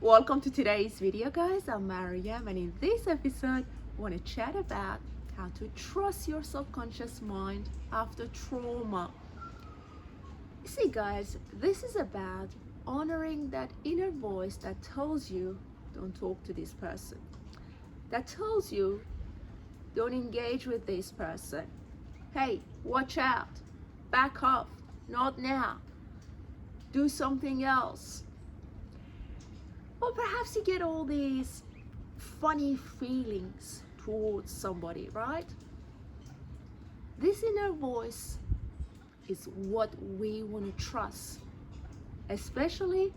Welcome to today's video, guys. I'm Maryam, and in this episode I want to chat about how to trust your subconscious mind after trauma. You see, guys, this is about honoring that inner voice that tells you don't talk to this person, that tells you don't engage with this person, hey, watch out, back off, not now, do something else. Or perhaps you get all these funny feelings towards somebody, right? This inner voice is what we want to trust, especially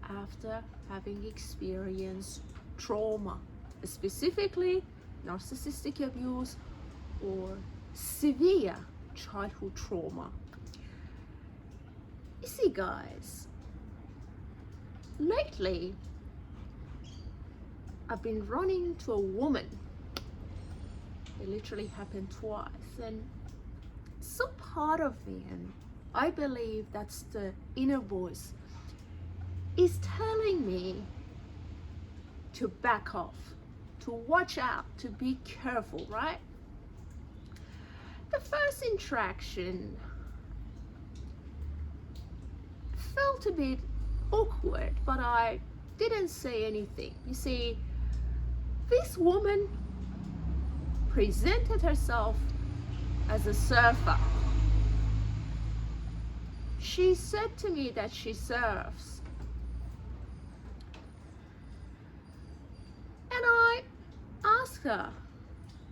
after having experienced trauma, specifically narcissistic abuse or severe childhood trauma. You see, guys, lately I've been running to a woman. It literally happened twice, and some part of me, and I believe that's the inner voice, is telling me to back off, to watch out, to be careful, right? The first interaction felt a bit awkward, but I didn't say anything. You see, this woman presented herself as a surfer. She said to me that she surfs, and I asked her,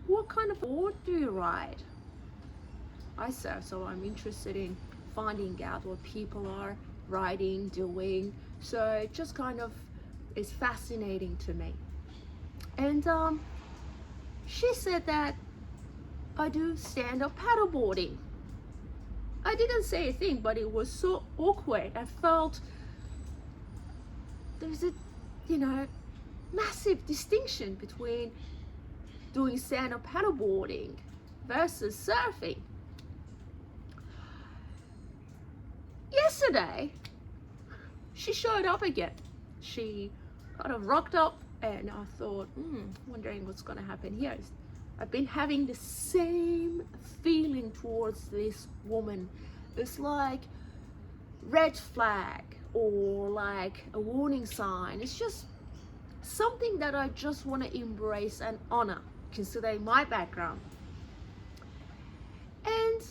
what kind of board do you ride? I surf, so I'm interested in finding out what people are riding, doing, so it just kind of is fascinating to me. And she said that I do stand-up paddleboarding. I didn't say a thing, but it was so awkward. I felt there's a massive distinction between doing stand-up paddleboarding versus surfing. Yesterday she showed up again. She kind of rocked up, and I thought, wondering what's going to happen here. I've been having the same feeling towards this woman. It's like red flag or like a warning sign. It's just something that I just want to embrace and honor, considering my background. And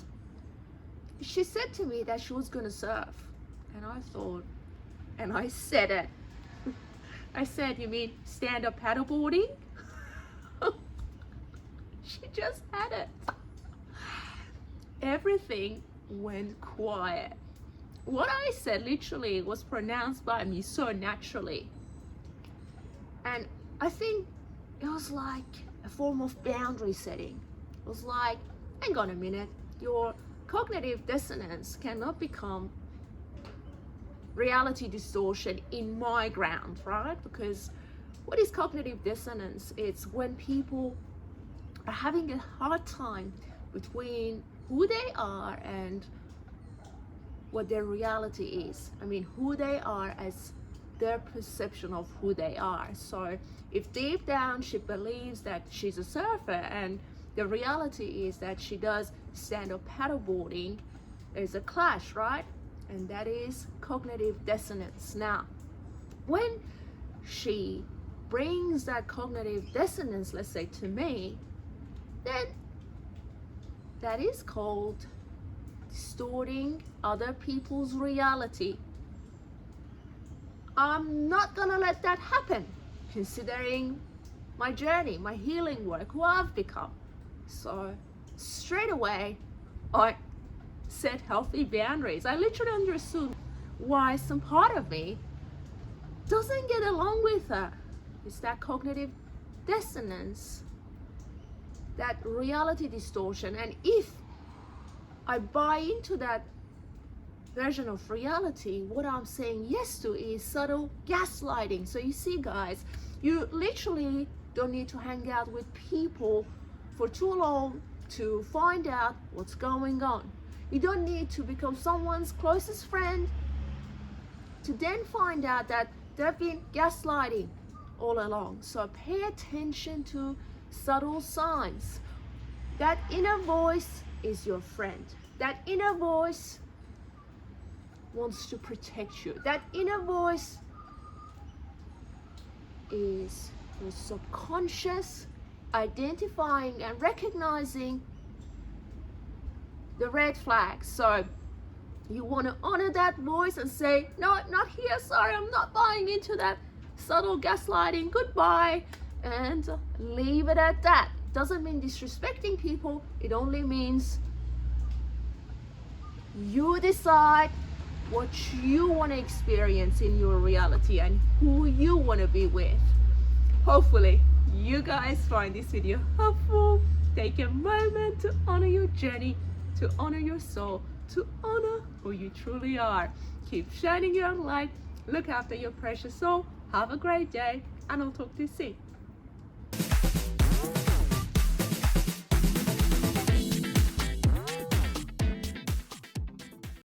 she said to me that she was going to surf, and I thought, and I said it. I said, you mean stand-up paddleboarding? She just had it. Everything went quiet. What I said literally was pronounced by me so naturally. And I think it was like a form of boundary setting. It was like, hang on a minute, your cognitive dissonance cannot become reality distortion in my ground, right? Because what is cognitive dissonance? It's when people are having a hard time between who they are and what their reality is. I mean, who they are as their perception of who they are. So if deep down she believes that she's a surfer and the reality is that she does stand-up paddleboarding, there's a clash, right? And that is cognitive dissonance. Now, when she brings that cognitive dissonance, let's say, to me, then that is called distorting other people's reality. I'm not gonna let that happen, considering my journey, my healing work, who I've become. So straight away, I set healthy boundaries. I literally understood why some part of me doesn't get along with her. It's that cognitive dissonance, that reality distortion. And if I buy into that version of reality, what I'm saying yes to is subtle gaslighting. So you see, guys, you literally don't need to hang out with people for too long to find out what's going on. You don't need to become someone's closest friend to then find out that They've been gaslighting all along. So pay attention to subtle signs. That inner voice is your friend. That inner voice wants to protect you. That inner voice is your subconscious identifying and recognizing the red flags. So you want to honor that voice and say, no, not here, sorry, I'm not buying into that subtle gaslighting, goodbye, and leave it at that. Doesn't mean disrespecting people, it only means you decide what you want to experience in your reality and who you want to be with. Hopefully you guys find this video helpful. Take a moment to honor your journey, to honor your soul, to honor who you truly are. Keep shining your light. Look after your precious soul. Have a great day, and I'll talk to you soon.